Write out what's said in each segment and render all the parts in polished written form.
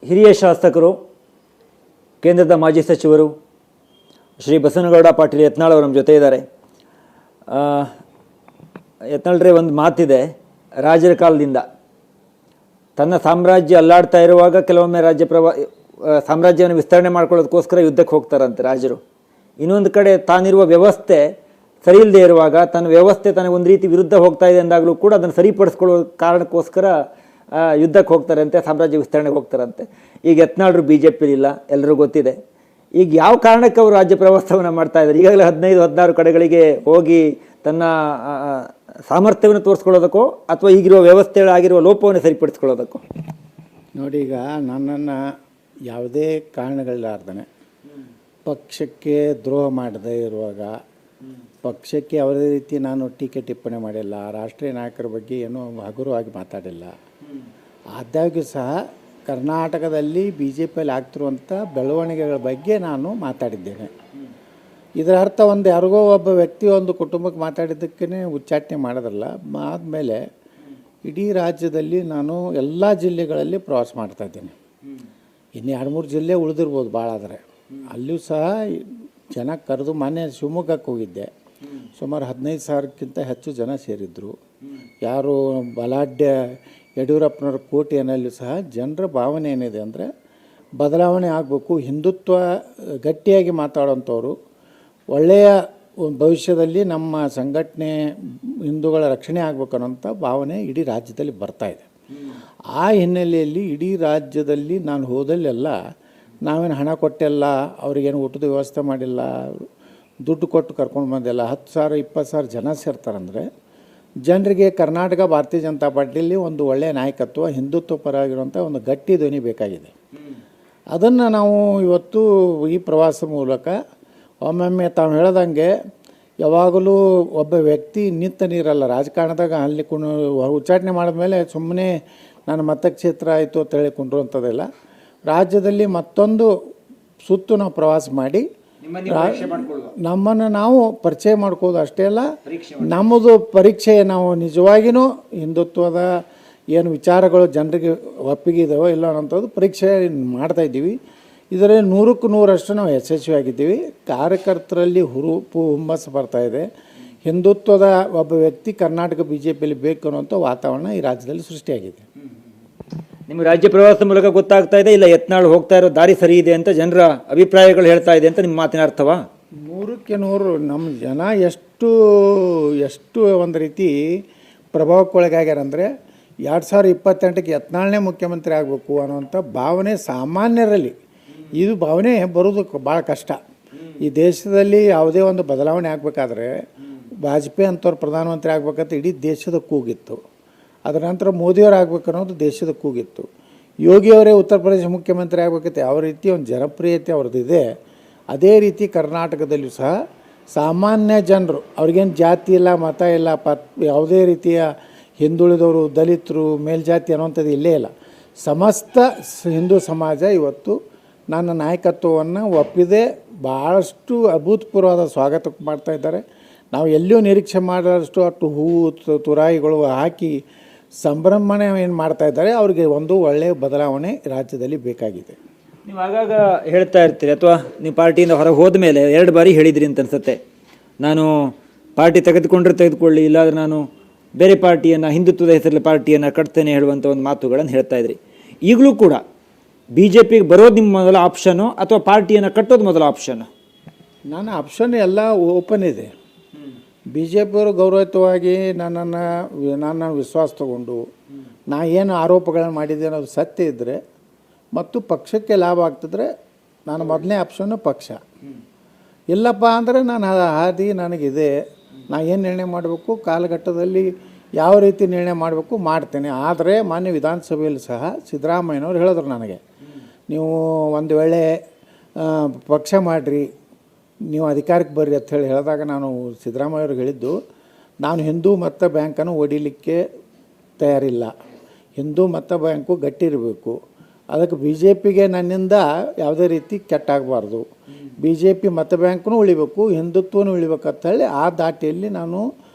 ಹಿರಿಯ ಶಾಸಕರು, ಕೇಂದ್ರದ ಮಾಜಿ ಸಚಿವರು ಶ್ರೀ ಬಸನಗೌಡ ಪಾಟೀಲ್ ಯತ್ನಾಳ್ ಅವರು ನಮ್ಮ ಜೊತೆ ಇದ್ದಾರೆ. ಯತ್ನಾಳ್ರೆ, ಒಂದು ಮಾತಿದೆ, ರಾಜರ ಕಾಲದಿಂದ ತನ್ನ ಸಾಮ್ರಾಜ್ಯ ಅಲ್ಲಾಡ್ತಾ ಇರುವಾಗ ಕೆಲವೊಮ್ಮೆ ಸಾಮ್ರಾಜ್ಯವನ್ನು ವಿಸ್ತರಣೆ ಮಾಡ್ಕೊಳ್ಳೋದಕ್ಕೋಸ್ಕರ ಯುದ್ಧಕ್ಕೆ ಹೋಗ್ತಾರಂತೆ ರಾಜರು. ಇನ್ನೊಂದು ಕಡೆ ತಾನಿರುವ ವ್ಯವಸ್ಥೆ ಸರಿ ಇಲ್ಲದೆ ಇರುವಾಗ ತನ್ನ ವ್ಯವಸ್ಥೆ ತನಗೊಂದು ರೀತಿ ವಿರುದ್ಧ ಹೋಗ್ತಾ ಇದೆ ಅಂದಾಗಲೂ ಕೂಡ ಅದನ್ನು ಸರಿಪಡಿಸ್ಕೊಳ್ಳೋ ಕಾರಣಕ್ಕೋಸ್ಕರ ಯುದ್ಧಕ್ಕೆ ಹೋಗ್ತಾರಂತೆ, ಸಾಮ್ರಾಜ್ಯ ವಿಸ್ತರಣೆಗೆ ಹೋಗ್ತಾರಂತೆ. ಈಗ ಯತ್ನಾಳರು BJP ಇಲ್ಲ, ಎಲ್ಲರಿಗೂ ಗೊತ್ತಿದೆ. ಈಗ ಯಾವ ಕಾರಣಕ್ಕೆ ಅವರು ರಾಜ್ಯ ಪ್ರವಾಸವನ್ನು ಮಾಡ್ತಾ ಇದ್ದಾರೆ? ಈಗಾಗಲೇ 15-16 ಕಡೆಗಳಿಗೆ ಹೋಗಿ ತನ್ನ ಸಾಮರ್ಥ್ಯವನ್ನು ತೋರಿಸ್ಕೊಳ್ಳೋದಕ್ಕೋ ಅಥವಾ ಈಗಿರುವ ವ್ಯವಸ್ಥೆಗಳಾಗಿರುವ ಲೋಪವನ್ನು ಸರಿಪಡಿಸ್ಕೊಳ್ಳೋದಕ್ಕೋ? ನೋಡಿ, ಈಗ ನನ್ನನ್ನು ಯಾವುದೇ ಕಾರಣಗಳಿಲ್ಲಾರ್ದೇ ಪಕ್ಷಕ್ಕೆ ದ್ರೋಹ ಮಾಡದೇ ಇರುವಾಗ, ಪಕ್ಷಕ್ಕೆ ಯಾವುದೇ ರೀತಿ ನಾನು ಟೀಕೆ ಟಿಪ್ಪಣಿ ಮಾಡಿಲ್ಲ, ರಾಷ್ಟ್ರೀಯ ನಾಯಕರ ಬಗ್ಗೆ ಏನೂ ಹಗುರವಾಗಿ ಮಾತಾಡಿಲ್ಲ. ಆದಾಗ್ಯೂ ಸಹ ಕರ್ನಾಟಕದಲ್ಲಿ BJPಯಲ್ಲಿ ಆಗ್ತಿರುವಂಥ ಬೆಳವಣಿಗೆಗಳ ಬಗ್ಗೆ ನಾನು ಮಾತಾಡಿದ್ದೇನೆ. ಇದರ ಅರ್ಥ ಯಾರಿಗೋ ಒಬ್ಬ ವ್ಯಕ್ತಿ ಒಂದು ಕುಟುಂಬಕ್ಕೆ ಮಾತಾಡಿದ್ದಕ್ಕೇ ಉಚ್ಚಾಟನೆ ಮಾಡೋದಲ್ಲ. ಆದಮೇಲೆ ಇಡೀ ರಾಜ್ಯದಲ್ಲಿ ನಾನು ಎಲ್ಲ ಜಿಲ್ಲೆಗಳಲ್ಲಿ ಪ್ರವಾಸ ಮಾಡ್ತಾಯಿದ್ದೇನೆ. ಇನ್ನು 2-3 ಜಿಲ್ಲೆ ಉಳಿದಿರ್ಬೋದು ಭಾಳ, ಆದರೆ ಅಲ್ಲಿಯೂ ಸಹ ಜನ ಕರೆದು, ಮೊನ್ನೆ ಶಿವಮೊಗ್ಗಕ್ಕೆ ಹೋಗಿದ್ದೆ, ಸುಮಾರು 15,000ಕ್ಕಿಂತ ಹೆಚ್ಚು ಜನ ಸೇರಿದ್ದರು. ಯಾರು ಬಲಾಢ್ಯ ಯಡಿಯೂರಪ್ಪನವ್ರ ಕೋಟೆಯಲ್ಲೂ ಸಹ ಜನರ ಭಾವನೆ ಏನಿದೆ ಅಂದರೆ ಬದಲಾವಣೆ ಆಗಬೇಕು, ಹಿಂದುತ್ವ ಗಟ್ಟಿಯಾಗಿ ಮಾತಾಡೋಂಥವ್ರು, ಒಳ್ಳೆಯ ಭವಿಷ್ಯದಲ್ಲಿ ನಮ್ಮ ಸಂಘಟನೆ ಹಿಂದೂಗಳ ರಕ್ಷಣೆ ಆಗಬೇಕು ಅನ್ನೋಂಥ ಭಾವನೆ ಇಡೀ ರಾಜ್ಯದಲ್ಲಿ ಬರ್ತಾಯಿದೆ. ಆ ಹಿನ್ನೆಲೆಯಲ್ಲಿ ಇಡೀ ರಾಜ್ಯದಲ್ಲಿ ನಾನು ಹೋದಲ್ಲೆಲ್ಲ ನಾವೇನು ಹಣ ಕೊಟ್ಟೆಲ್ಲ, ಅವ್ರಿಗೇನು ಊಟದ ವ್ಯವಸ್ಥೆ ಮಾಡಿಲ್ಲ, ದುಡ್ಡು ಕೊಟ್ಟು ಕರ್ಕೊಂಡು ಬಂದಿಲ್ಲ. 10,000 20,000 ಜನ ಸೇರ್ತಾರಂದರೆ ಜನರಿಗೆ ಕರ್ನಾಟಕ ಭಾರತೀಯ ಜನತಾ ಪಾರ್ಟಿಯಲ್ಲಿ ಒಂದು ಒಳ್ಳೆಯ ನಾಯಕತ್ವ, ಹಿಂದುತ್ವ ಪರವಾಗಿರುವಂಥ ಒಂದು ಗಟ್ಟಿ ಧ್ವನಿ ಬೇಕಾಗಿದೆ. ಅದನ್ನು ನಾವು ಇವತ್ತು ಈ ಪ್ರವಾಸ ಮೂಲಕ ಒಮ್ಮೊಮ್ಮೆ ತಾವು ಹೇಳ್ದಂಗೆ ಯಾವಾಗಲೂ ಒಬ್ಬ ವ್ಯಕ್ತಿ ನಿಂತ ನೀರಲ್ಲ ರಾಜಕಾರಣದಾಗ. ಅಲ್ಲಿ ಉಚ್ಚಾಟನೆ ಮಾಡಿದ್ಮೇಲೆ ಸುಮ್ಮನೆ ನನ್ನ ಮತಕ್ಷೇತ್ರ ಆಯಿತು ಅಂತ ಹೇಳಿಕೊಂಡಿರುವಂಥದ್ದೆಲ್ಲ. ರಾಜ್ಯದಲ್ಲಿ ಮತ್ತೊಂದು ಸುತ್ತು ನಾವು ಪ್ರವಾಸ ಮಾಡಿ ನಮ್ಮನ್ನು ನಾವು ಪರಿಚಯ ಮಾಡ್ಕೋದು ಅಷ್ಟೇ ಅಲ್ಲ, ನಮ್ಮದು ಪರೀಕ್ಷೆ ನಾವು ನಿಜವಾಗಿಯೂ ಹಿಂದುತ್ವದ ಏನು ವಿಚಾರಗಳು ಜನರಿಗೆ ಒಪ್ಪಿಗೆ ಇದಾವೋ ಇಲ್ಲ ಅನ್ನೋಂಥದ್ದು ಪರೀಕ್ಷೆ ಮಾಡ್ತಾಯಿದ್ದೀವಿ. ಇದರಲ್ಲಿ 100ಕ್ಕೆ 100ರಷ್ಟು ನಾವು ಯಶಸ್ವಿಯಾಗಿದ್ದೀವಿ. ಕಾರ್ಯಕರ್ತರಲ್ಲಿ ಹುಮ್ಮಸ್ಸು ಬರ್ತಾಯಿದೆ. ಹಿಂದುತ್ವದ ಒಬ್ಬ ವ್ಯಕ್ತಿ ಕರ್ನಾಟಕ BJPಯಲ್ಲಿ ಬೇಕು ಅನ್ನೋಂಥ ವಾತಾವರಣ ಈ ರಾಜ್ಯದಲ್ಲಿ ಸೃಷ್ಟಿಯಾಗಿದೆ. ನಿಮಗೆ ರಾಜ್ಯ ಪ್ರವಾಸ ಮೂಲಕ ಗೊತ್ತಾಗ್ತಾ ಇದೆ, ಇಲ್ಲ ಯತ್ನಾಳ್ ಹೋಗ್ತಾ ಇರೋ ದಾರಿ ಸರಿ ಇದೆ ಅಂತ ಜನರ ಅಭಿಪ್ರಾಯಗಳು ಹೇಳ್ತಾ ಇದೆ ಅಂತ ನಿಮ್ಮ ಮಾತಿನ ಅರ್ಥವಾ? 100ಕ್ಕೆ 100 ನಮ್ಮ ಜನ ಎಷ್ಟು ಒಂದು ರೀತಿ ಪ್ರಭಾವಕ್ಕೊಳಗಾಗ್ಯಾರಂದರೆ 2028ಕ್ಕೆ ಯತ್ನಾಳ್ನೇ ಮುಖ್ಯಮಂತ್ರಿ ಆಗಬೇಕು ಅನ್ನೋಂಥ ಭಾವನೆ ಸಾಮಾನ್ಯರಲ್ಲಿ. ಇದು ಭಾವನೆ ಬರೋದಕ್ಕೆ ಭಾಳ ಕಷ್ಟ. ಈ ದೇಶದಲ್ಲಿ ಯಾವುದೇ ಒಂದು ಬದಲಾವಣೆ ಆಗಬೇಕಾದ್ರೆ ವಾಜಪೇಯಿ ಅಂಥವ್ರು ಪ್ರಧಾನಮಂತ್ರಿ ಆಗ್ಬೇಕಂತ ಇಡೀ ದೇಶದ ಕೂಗಿತ್ತು. ಅದರ ನಂತರ ಮೋದಿಯವರು ಆಗ್ಬೇಕು ಅನ್ನೋದು ದೇಶದ ಕೂಗಿತ್ತು. ಯೋಗಿಯವರೇ ಉತ್ತರ ಪ್ರದೇಶ ಮುಖ್ಯಮಂತ್ರಿ ಆಗಬೇಕಂತ ಯಾವ ರೀತಿ ಒಂದು ಜನಪ್ರಿಯತೆ ಅವ್ರದ್ದಿದೆ, ಅದೇ ರೀತಿ ಕರ್ನಾಟಕದಲ್ಲೂ ಸಹ ಸಾಮಾನ್ಯ ಜನರು, ಅವ್ರಿಗೇನು ಜಾತಿ ಇಲ್ಲ, ಮತ ಇಲ್ಲ, ಯಾವುದೇ ರೀತಿಯ ಹಿಂದುಳಿದವರು, ದಲಿತರು, ಮೇಲ್ಜಾತಿ ಅನ್ನುವಂಥದ್ದು ಇಲ್ಲೇ ಇಲ್ಲ. ಸಮಸ್ತ ಹಿಂದೂ ಸಮಾಜ ಇವತ್ತು ನನ್ನ ನಾಯಕತ್ವವನ್ನು ಒಪ್ಪಿದೆ. ಭಾಳಷ್ಟು ಅಭೂತಪೂರ್ವವಾದ ಸ್ವಾಗತ ಮಾಡ್ತಾಯಿದ್ದಾರೆ. ನಾವು ಎಲ್ಲಿಯೂ ನಿರೀಕ್ಷೆ ಮಾಡೋಷ್ಟು ಅಷ್ಟು ಹೂವು ತುರಾಯಿಗಳು ಹಾಕಿ ಸಂಭ್ರಮಣೆ ಏನು ಮಾಡ್ತಾಯಿದ್ದಾರೆ. ಅವ್ರಿಗೆ ಒಂದು ಒಳ್ಳೆಯ ಬದಲಾವಣೆ ರಾಜ್ಯದಲ್ಲಿ ಬೇಕಾಗಿದೆ. ನೀವು ಆಗಾಗ ಹೇಳ್ತಾ ಇರ್ತೀರಿ, ಅಥವಾ ನೀವು ಪಾರ್ಟಿಯಿಂದ ಹೊರಗೆ ಹೋದ ಮೇಲೆ 2 ಬಾರಿ ಹೇಳಿದಿರಿ ಅಂತ ಅನ್ಸುತ್ತೆ, ನಾನು ಪಾರ್ಟಿ ತೆಗೆದುಕೊಳ್ಳಿ, ಇಲ್ಲಾಂದರೆ ನಾನು ಬೇರೆ ಪಾರ್ಟಿಯನ್ನು, ಹಿಂದುತ್ವದ ಹೆಸರಲ್ಲಿ ಪಾರ್ಟಿಯನ್ನು ಕಟ್ತೇನೆ ಹೇಳುವಂಥ ಒಂದು ಮಾತುಗಳನ್ನು ಹೇಳ್ತಾ ಇದ್ರಿ. ಈಗಲೂ ಕೂಡ BJPಗೆ ಬರೋದು ನಿಮ್ಮ ಮೊದಲ ಆಪ್ಷನ್ನು ಅಥವಾ ಪಾರ್ಟಿಯನ್ನು ಕಟ್ಟೋದು ಮೊದಲ ಆಪ್ಷನ್ನು? ನನ್ನ ಆಪ್ಷನ್ ಎಲ್ಲ ಓಪನ್ ಇದೆ. BJPಯವರು ಗೌರವಯುತವಾಗಿ ನನ್ನ ವಿಶ್ವಾಸ ತಗೊಂಡು ನಾ ಏನು ಆರೋಪಗಳನ್ನು ಮಾಡಿದ್ದೆ ಅನ್ನೋದು ಸತ್ಯ ಇದ್ದರೆ ಮತ್ತು ಪಕ್ಷಕ್ಕೆ ಲಾಭ ಆಗ್ತಿದ್ರೆ ನಾನು ಮೊದಲನೇ ಆಪ್ಷನ್ನು ಪಕ್ಷ. ಇಲ್ಲಪ್ಪ ಅಂದರೆ ನಾನು ಹಾದಿ ನನಗಿದೆ, ನಾ ಏನು ನಿರ್ಣಯ ಮಾಡಬೇಕು, ಕಾಲಘಟ್ಟದಲ್ಲಿ ಯಾವ ರೀತಿ ನಿರ್ಣಯ ಮಾಡಬೇಕು ಮಾಡ್ತೇನೆ. ಆದರೆ ಮಾನ್ಯ ವಿಧಾನಸಭೆಯಲ್ಲಿ ಸಹ ಸಿದ್ದರಾಮಯ್ಯನವ್ರು ಹೇಳಿದ್ರು ನನಗೆ, ನೀವು ಒಂದು ವೇಳೆ ಪಕ್ಷ ಮಾಡಿರಿ, ನೀವು ಅಧಿಕಾರಕ್ಕೆ ಬರ್ರಿ ಅಂತ ಹೇಳಿದಾಗ ನಾನು ಸಿದ್ದರಾಮಯ್ಯವ್ರಿಗೆ ಹೇಳಿದ್ದು, ನಾನು ಹಿಂದೂ ಮತ ಬ್ಯಾಂಕನ್ನು ಒಡಿಲಿಕ್ಕೆ ತಯಾರಿಲ್ಲ. ಹಿಂದೂ ಮತ ಬ್ಯಾಂಕು ಗಟ್ಟಿರಬೇಕು. ಅದಕ್ಕೆ BJPಗೆ ನನ್ನಿಂದ ಯಾವುದೇ ರೀತಿ ಕೆಟ್ಟಾಗಬಾರ್ದು. BJP ಮತ ಬ್ಯಾಂಕೂ ಉಳಿಬೇಕು, ಹಿಂದುತ್ವನೂ ಉಳಿಬೇಕಂತ ಹೇಳಿ ಆ ದಾಟಿಯಲ್ಲಿ ನಾನು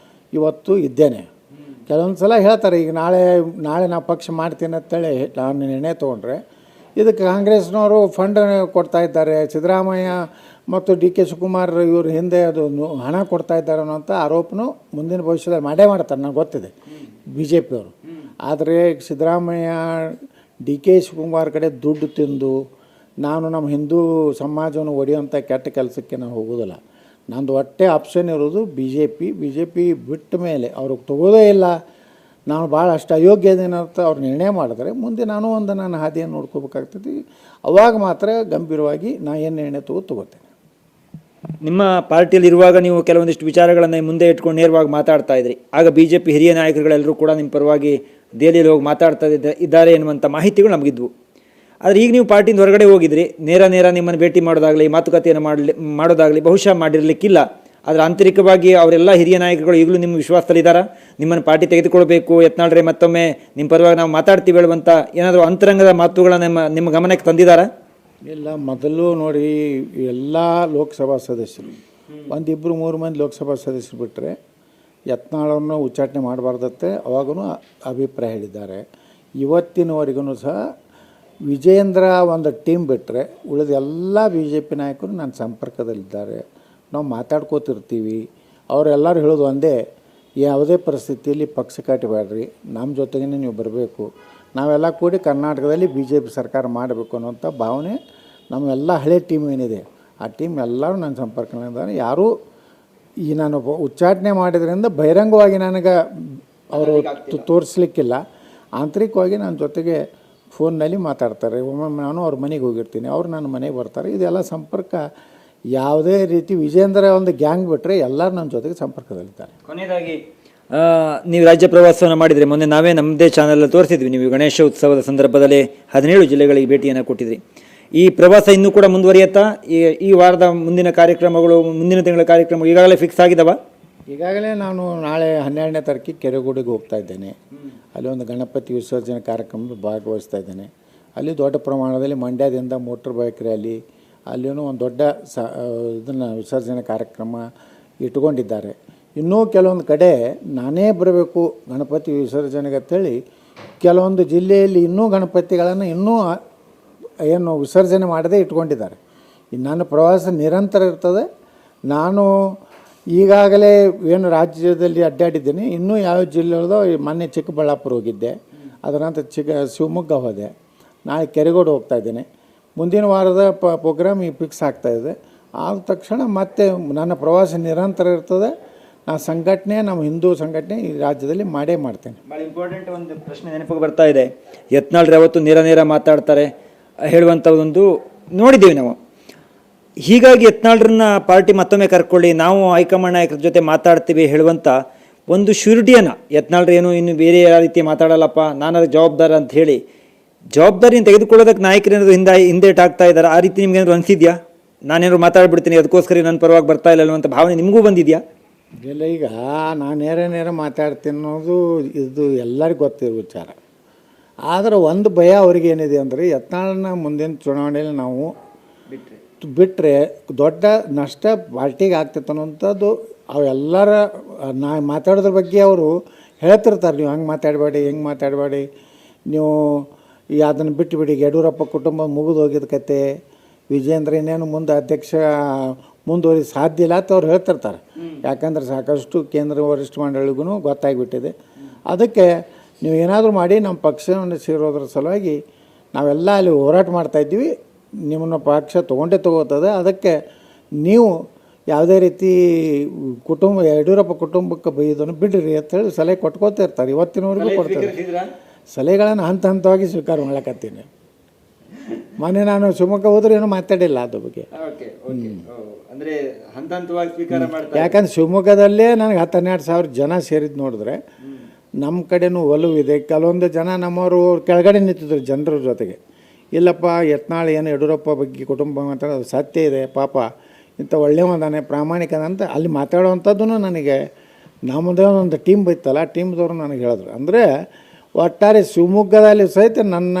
ಇವತ್ತು ಇದ್ದೇನೆ. ಕೆಲವೊಂದು ಸಲ ಹೇಳ್ತಾರೆ, ಈಗ ನಾಳೆ ನಾವು ಪಕ್ಷ ಮಾಡ್ತೀನಿ ಅಂತೇಳಿ ನಾನು ನಿರ್ಣಯ ತೊಗೊಂಡ್ರೆ ಇದಕ್ಕೆ ಕಾಂಗ್ರೆಸ್ನವರು ಫಂಡ್ ಕೊಡ್ತಾ ಇದ್ದಾರೆ, ಸಿದ್ದರಾಮಯ್ಯ ಮತ್ತು ಡಿ ಕೆ ಶಿವಕುಮಾರ್ ಇವರು ಹಿಂದೆ ಅದು ಹಣ ಕೊಡ್ತಾ ಇದ್ದಾರೆ ಅನ್ನೋಂಥ ಆರೋಪನೂ ಮುಂದಿನ ಭವಿಷ್ಯದಲ್ಲಿ ಮಾಡೇ ಮಾಡ್ತಾರೆ, ನನಗೆ ಗೊತ್ತಿದೆ ಬಿ ಜೆ ಪಿಯವರು. ಆದರೆ ಸಿದ್ದರಾಮಯ್ಯ ಡಿ ಕೆ ಶಿವಕುಮಾರ್ ಕಡೆ ದುಡ್ಡು ತಿಂದು ನಾನು ನಮ್ಮ ಹಿಂದೂ ಸಮಾಜವನ್ನು ಒಡೆಯುವಂಥ ಕೆಟ್ಟ ಕೆಲಸಕ್ಕೆ ನಾನು ಹೋಗೋದಿಲ್ಲ. ನಂದು ಒಟ್ಟೆ ಆಪ್ಷನ್ ಇರೋದು ಬಿ ಜೆ ಪಿ ಬಿಟ್ಟ ಮೇಲೆ ಅವ್ರಿಗೆ ತಗೋದೇ ಇಲ್ಲ, ನಾನು ಭಾಳ ಅಷ್ಟು ಅಯೋಗ್ಯ ಇದೇನಂತ ಅವ್ರು ನಿರ್ಣಯ ಮಾಡಿದ್ರೆ ಮುಂದೆ ನಾನು ನನ್ನ ಹಾದಿಯನ್ನು ನೋಡ್ಕೋಬೇಕಾಗ್ತದೆ. ಅವಾಗ ಮಾತ್ರ ಗಂಭೀರವಾಗಿ ನಾನು ಏನು ನಿರ್ಣಯ ತಗೋತೇನೆ. ನಿಮ್ಮ ಪಾರ್ಟಿಯಲ್ಲಿ ಇರುವಾಗ ನೀವು ಕೆಲವೊಂದಿಷ್ಟು ವಿಚಾರಗಳನ್ನು ಮುಂದೆ ಇಟ್ಕೊಂಡು ನೇರವಾಗಿ ಮಾತಾಡ್ತಾ ಇದ್ರಿ. ಆಗ ಬಿ ಜೆ ಪಿ ಹಿರಿಯ ನಾಯಕರುಗಳೆಲ್ಲರೂ ಕೂಡ ನಿಮ್ಮ ಪರವಾಗಿ ದೆಹಲಿಯಲ್ಲಿ ಹೋಗಿ ಮಾತಾಡ್ತಾ ಇದ್ದಾರೆ ಎನ್ನುವಂಥ ಮಾಹಿತಿಗಳು ನಮಗಿದ್ವು. ಆದರೆ ಈಗ ನೀವು ಪಾರ್ಟಿಯಿಂದ ಹೊರಗಡೆ ಹೋಗಿದ್ರಿ, ನೇರ ನಿಮ್ಮನ್ನು ಭೇಟಿ ಮಾಡೋದಾಗಲಿ ಮಾತುಕತೆಯನ್ನು ಮಾಡೋದಾಗಲಿ ಬಹುಶಃ ಮಾಡಿರಲಿಕ್ಕಿಲ್ಲ. ಆದರೆ ಆಂತರಿಕವಾಗಿ ಅವರೆಲ್ಲ ಹಿರಿಯ ನಾಯಕರುಗಳು ಈಗಲೂ ನಿಮ್ಮ ವಿಶ್ವಾಸದಲ್ಲಿದ್ದಾರೆ, ನಿಮ್ಮನ್ನು ಪಾರ್ಟಿ ತೆಗೆದುಕೊಳ್ಬೇಕು, ಯತ್ನಾಳ್ರೆ ಮತ್ತೊಮ್ಮೆ ನಿಮ್ಮ ಪರವಾಗಿ ನಾವು ಮಾತಾಡ್ತೀವಿ ಹೇಳುವಂಥ ಏನಾದರೂ ಅಂತರಂಗದ ಮಾತುಗಳನ್ನು ನಿಮ್ಮ ಗಮನಕ್ಕೆ ತಂದಿದ್ದಾರಾ? ಇಲ್ಲ, ಮೊದಲು ನೋಡಿ ಎಲ್ಲ ಲೋಕಸಭಾ ಸದಸ್ಯರು 1-2-3 ಮಂದಿ ಲೋಕಸಭಾ ಸದಸ್ಯರು ಬಿಟ್ಟರೆ ಯತ್ನಾಳನ್ನು ಉಚ್ಚಾಟನೆ ಮಾಡಬಾರ್ದತ್ತೆ ಅವಾಗೂ ಅಭಿಪ್ರಾಯ ಹೇಳಿದ್ದಾರೆ. ಇವತ್ತಿನವರೆಗೂ ಸಹ ವಿಜೇಂದ್ರ ಒಂದು ಟೀಮ್ ಬಿಟ್ಟರೆ ಉಳಿದ ಎಲ್ಲ ಬಿ ಜೆ ಪಿ ನಾಯಕರು ನನ್ನ ಸಂಪರ್ಕದಲ್ಲಿದ್ದಾರೆ, ನಾವು ಮಾತಾಡ್ಕೋತಿರ್ತೀವಿ. ಅವರೆಲ್ಲರೂ ಹೇಳೋದು ಒಂದೇ, ಯಾವುದೇ ಪರಿಸ್ಥಿತಿಯಲ್ಲಿ ಪಕ್ಷ ಕಟ್ಟಬೇಡ್ರಿ, ನಮ್ಮ ಜೊತೆಗೇ ನೀವು ಬರಬೇಕು, ನಾವೆಲ್ಲ ಕೂಡಿ ಕರ್ನಾಟಕದಲ್ಲಿ ಬಿ ಜೆ ಪಿ ಸರ್ಕಾರ ಮಾಡಬೇಕು ಅನ್ನೋಂಥ ಭಾವನೆ ನಮ್ಮೆಲ್ಲ ಹಳೆ ಟೀಮ್ ಏನಿದೆ ಆ ಟೀಮ್ ಎಲ್ಲರೂ ನನ್ನ ಸಂಪರ್ಕದಲ್ಲಿದ್ದಾರೆ. ಯಾರೂ ಈ ನಾನು ಉಚ್ಚಾಟನೆ ಮಾಡಿದ್ರಿಂದ ಬಹಿರಂಗವಾಗಿ ನನಗೆ ಅವರು ತೋರಿಸ್ಲಿಕ್ಕಿಲ್ಲ, ಆಂತರಿಕವಾಗಿ ನನ್ನ ಜೊತೆಗೆ ಫೋನ್ನಲ್ಲಿ ಮಾತಾಡ್ತಾರೆ. ಒಮ್ಮೊಮ್ಮೆ ನಾನು ಅವ್ರ ಮನೆಗೆ ಹೋಗಿರ್ತೀನಿ, ಅವ್ರು ನನ್ನ ಮನೆಗೆ ಬರ್ತಾರೆ. ಇದೆಲ್ಲ ಸಂಪರ್ಕ ಯಾವುದೇ ರೀತಿ ವಿಜೇಂದ್ರ ಒಂದು ಗ್ಯಾಂಗ್ ಬಿಟ್ಟರೆ ಎಲ್ಲರೂ ನನ್ನ ಜೊತೆಗೆ ಸಂಪರ್ಕದಲ್ಲಿದ್ದಾರೆ. ಕೊನೆಯದಾಗಿ ನೀವು ರಾಜ್ಯ ಪ್ರವಾಸವನ್ನು ಮಾಡಿದರೆ, ಮೊನ್ನೆ ನಾವೇ ನಮ್ಮದೇ ಚಾನಲಲ್ಲಿ ತೋರಿಸಿದ್ವಿ, ನೀವು ಗಣೇಶ ಉತ್ಸವದ ಸಂದರ್ಭದಲ್ಲಿ 17 ಜಿಲ್ಲೆಗಳಿಗೆ ಭೇಟಿಯನ್ನು ಕೊಟ್ಟಿದ್ರಿ. ಈ ಪ್ರವಾಸ ಇನ್ನೂ ಕೂಡ ಮುಂದುವರಿಯುತ್ತಾ? ಈ ವಾರದ ಮುಂದಿನ ಕಾರ್ಯಕ್ರಮಗಳು, ಮುಂದಿನ ತಿಂಗಳ ಕಾರ್ಯಕ್ರಮ ಈಗಾಗಲೇ ಫಿಕ್ಸ್ ಆಗಿದ್ದಾವ? ಈಗಾಗಲೇ ನಾನು ನಾಳೆ 12ನೇ ತಾರೀಕಿಗೆ ಕೆರೆಗೋಡಿಗೆ ಹೋಗ್ತಾ ಇದ್ದೇನೆ. ಅಲ್ಲಿ ಒಂದು ಗಣಪತಿ ವಿಸರ್ಜನೆ ಕಾರ್ಯಕ್ರಮದಲ್ಲಿ ಭಾಗವಹಿಸ್ತಾ ಇದ್ದೇನೆ. ಅಲ್ಲಿ ದೊಡ್ಡ ಪ್ರಮಾಣದಲ್ಲಿ ಮಂಡ್ಯದಿಂದ ಮೋಟ್ರ್ ಬೈಕ್ ರ್ಯಾಲಿ, ಅಲ್ಲಿಯೂ ಒಂದು ದೊಡ್ಡ ಇದನ್ನು ವಿಸರ್ಜನೆ ಕಾರ್ಯಕ್ರಮ ಇಟ್ಕೊಂಡಿದ್ದಾರೆ. ಇನ್ನೂ ಕೆಲವೊಂದು ಕಡೆ ನಾನೇ ಬರಬೇಕು ಗಣಪತಿ ವಿಸರ್ಜನೆಗೆ ಅಂತೇಳಿ ಕೆಲವೊಂದು ಜಿಲ್ಲೆಯಲ್ಲಿ ಇನ್ನೂ ಗಣಪತಿಗಳನ್ನು ಇನ್ನೂ ಏನು ವಿಸರ್ಜನೆ ಮಾಡದೇ ಇಟ್ಕೊಂಡಿದ್ದಾರೆ. ನನ್ನ ಪ್ರವಾಸ ನಿರಂತರ ಇರ್ತದೆ. ನಾನು ಈಗಾಗಲೇ ಏನು ರಾಜ್ಯದಲ್ಲಿ ಅಡ್ಡಾಡಿದ್ದೀನಿ, ಇನ್ನೂ ಯಾವ ಜಿಲ್ಲೆಗಳದೋ ಮೊನ್ನೆ ಚಿಕ್ಕಬಳ್ಳಾಪುರ ಹೋಗಿದ್ದೆ, ಅದರ ನಂತರ ಶಿವಮೊಗ್ಗ ಹೋದೆ, ನಾಳೆ ಕೆರೆಗೋಡು ಹೋಗ್ತಾ ಇದ್ದೇನೆ. ಮುಂದಿನ ವಾರದ ಪ್ರೋಗ್ರಾಮ್ ಈಗ ಫಿಕ್ಸ್ ಆಗ್ತಾಯಿದೆ. ಆದ ತಕ್ಷಣ ಮತ್ತೆ ನನ್ನ ಪ್ರವಾಸ ನಿರಂತರ ಇರ್ತದೆ. ನಾನು ಸಂಘಟನೆ, ನಮ್ಮ ಹಿಂದೂ ಸಂಘಟನೆ ಈ ರಾಜ್ಯದಲ್ಲಿ ಮಾಡೇ ಮಾಡ್ತೇನೆ. ಭಾಳ ಇಂಪಾರ್ಟೆಂಟ್ ಒಂದು ಪ್ರಶ್ನೆ ನೆನಪಿಗೆ ಬರ್ತಾ ಇದೆ. ಯತ್ನಾಳ್ರೆ ಅವತ್ತು ನೇರ ಮಾತಾಡ್ತಾರೆ ಹೇಳುವಂಥದ್ದೊಂದು ನೋಡಿದ್ದೀವಿ ನಾವು. ಹೀಗಾಗಿ ಯತ್ನಾಳ್ರನ್ನ ಪಾರ್ಟಿ ಮತ್ತೊಮ್ಮೆ ಕರ್ಕೊಳ್ಳಿ, ನಾವು ಹೈಕಮಾಂಡ್ ನಾಯಕರ ಜೊತೆ ಮಾತಾಡ್ತೀವಿ ಹೇಳುವಂಥ ಒಂದು ಶ್ಯೂರಿಟಿಯನ್ನು ಯತ್ನಾಳ್ರೆ ಏನು ಇನ್ನು ಬೇರೆ ಯಾವ ರೀತಿ ಮಾತಾಡಲ್ಲಪ್ಪ, ನಾನು ಅದಕ್ಕೆ ಜವಾಬ್ದಾರ ಅಂತ ಹೇಳಿ ಜವಾಬ್ದಾರಿಯನ್ನು ತೆಗೆದುಕೊಳ್ಳೋದಕ್ಕೆ ನಾಯಕರೇನಾದ್ರು ಹಿಂದೇಟಾಗ್ತಾ ಇದ್ದಾರೆ. ಆ ರೀತಿ ನಿಮ್ಗೇನಾದ್ರು ಅನಿಸಿದ್ಯಾ? ನಾನೇನಾದ್ರು ಮಾತಾಡ್ಬಿಡ್ತೀನಿ, ಅದಕ್ಕೋಸ್ಕರ ನನ್ನ ಪರವಾಗಿ ಬರ್ತಾ ಇಲ್ಲ ಅನ್ನುವಂಥ ಭಾವನೆ ನಿಮಗೂ ಬಂದಿದೆಯಾ? ಇಲ್ಲ, ಈಗ ನಾನು ನೇರ ಮಾತಾಡ್ತೀನಿ ಅನ್ನೋದು ಇದು ಎಲ್ಲರಿಗೂ ಗೊತ್ತಿರೋ ವಿಚಾರ. ಆದರೆ ಒಂದು ಭಯ ಅವ್ರಿಗೇನಿದೆ ಅಂದರೆ ಯತ್ನಾಳನ್ನ ಮುಂದಿನ ಚುನಾವಣೆಯಲ್ಲಿ ನಾವು ಬಿಟ್ಟರೆ ದೊಡ್ಡ ನಷ್ಟ ಪಾರ್ಟಿಗೆ ಆಗ್ತೈತೆ ಅನ್ನೋಂಥದ್ದು ಅವೆಲ್ಲರ ಮಾತಾಡೋದ್ರ ಬಗ್ಗೆ ಅವರು ಹೇಳ್ತಿರ್ತಾರೆ. ನೀವು ಹಂಗೆ ಮಾತಾಡಬೇಡಿ, ಹೆಂಗೆ ಮಾತಾಡಬೇಡಿ, ನೀವು ಅದನ್ನು ಬಿಟ್ಟುಬಿಡಿ, ಯಡಿಯೂರಪ್ಪ ಕುಟುಂಬ ಮುಗಿದು ಹೋಗಿದ ಕತೆ, ವಿಜೇಂದ್ರ ಇನ್ನೇನು ಮುಂದೆ ಅಧ್ಯಕ್ಷ ಮುಂದುವರಿ ಸಾಧ್ಯ ಇಲ್ಲ ಅಂತ ಅವ್ರು ಹೇಳ್ತಿರ್ತಾರೆ. ಯಾಕಂದ್ರೆ ಸಾಕಷ್ಟು ಕೇಂದ್ರ ವರಿಷ್ಠ ಮಂಡಳಿಗೂ ಗೊತ್ತಾಗಿಬಿಟ್ಟಿದೆ. ಅದಕ್ಕೆ ನೀವು ಏನಾದರೂ ಮಾಡಿ ನಮ್ಮ ಪಕ್ಷವನ್ನು ಸೇರೋದ್ರ ಸಲುವಾಗಿ ನಾವೆಲ್ಲ ಅಲ್ಲಿ ಹೋರಾಟ ಮಾಡ್ತಾಯಿದ್ದೀವಿ. ನಿಮ್ಮನ್ನು ಪಕ್ಷ ತೊಗೋತದೆ. ಅದಕ್ಕೆ ನೀವು ಯಾವುದೇ ರೀತಿ ಯಡಿಯೂರಪ್ಪ ಕುಟುಂಬಕ್ಕೆ ಬೈಯೋದನ್ನು ಬಿಡ್ರಿ ಅಂತ ಹೇಳಿ ಸಲಹೆ ಕೊಟ್ಕೋತಾ ಇರ್ತಾರೆ. ಇವತ್ತಿನವರೆಗೂ ಕೊಡ್ತಾರೆ. ಸಲಹೆಗಳನ್ನು ಹಂತವಾಗಿ ಸ್ವೀಕಾರ ಮಾಡ್ಲಕತ್ತೀನಿ. ಮೊನ್ನೆ ನಾನು ಶಿವಮೊಗ್ಗ ಹೋದ್ರೆ ಏನೂ ಮಾತಾಡಿಲ್ಲ ಅದ್ರ ಬಗ್ಗೆ. ಯಾಕಂದ್ರೆ ಶಿವಮೊಗ್ಗದಲ್ಲೇ ನನಗೆ 10-12 ಸಾವಿರ ಜನ ಸೇರಿದ್ದು ನೋಡಿದ್ರೆ ನಮ್ಮ ಕಡೆನೂ ಒಲವಿದೆ. ಕೆಲವೊಂದು ಜನ ನಮ್ಮವರು ಕೆಳಗಡೆ ನಿಂತಿದ್ರು ಜನರ ಜೊತೆಗೆ. ಇಲ್ಲಪ್ಪ ಯತ್ನಾಳ್ ಏನು ಯಡಿಯೂರಪ್ಪ ಬಗ್ಗೆ ಕುಟುಂಬ ಮಾತಾಡೋದು ಸತ್ಯ ಇದೆ, ಪಾಪ ಇಂಥ ಒಳ್ಳೆಯವದಾನೆ, ಪ್ರಾಮಾಣಿಕದಂತ ಅಲ್ಲಿ ಮಾತಾಡೋವಂಥದ್ದು ನನಗೆ ನಮ್ಮದೇ ಒಂದು ಟೀಮ್ ಬೈತಲ್ಲ, ಟೀಮ್ದವರು ನನಗೆ ಹೇಳಿದ್ರು. ಅಂದರೆ ಒಟ್ಟಾರೆ ಶಿವಮೊಗ್ಗದಲ್ಲಿ ಸಹಿತ ನನ್ನ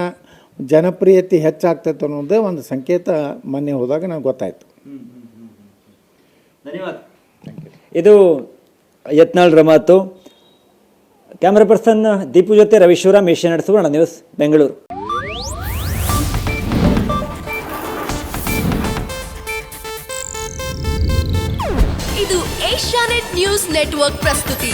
ಜನಪ್ರಿಯತೆ ಹೆಚ್ಚಾಗ್ತೈತೆ ಅನ್ನೋದೇ ಒಂದು ಸಂಕೇತ ಮೊನ್ನೆ ಹೋದಾಗ ನನಗೆ ಗೊತ್ತಾಯಿತು. ಧನ್ಯವಾದ. ಇದು ಯತ್ನಾಳ್ರ ಮಾತು. ಕ್ಯಾಮ್ರಾ ಪರ್ಸನ್ ದೀಪು ಜೊತೆ ರವಿ ಶಿವರಾಮ್, ಏಷ್ಯಾನೆಟ್ ಸುವರ್ಣ ನ್ಯೂಸ್, ಬೆಂಗಳೂರು. ಇದು ಏಷ್ಯಾನೆಟ್ ನ್ಯೂಸ್ ನೆಟ್ವರ್ಕ್ ಪ್ರಸ್ತುತಿ.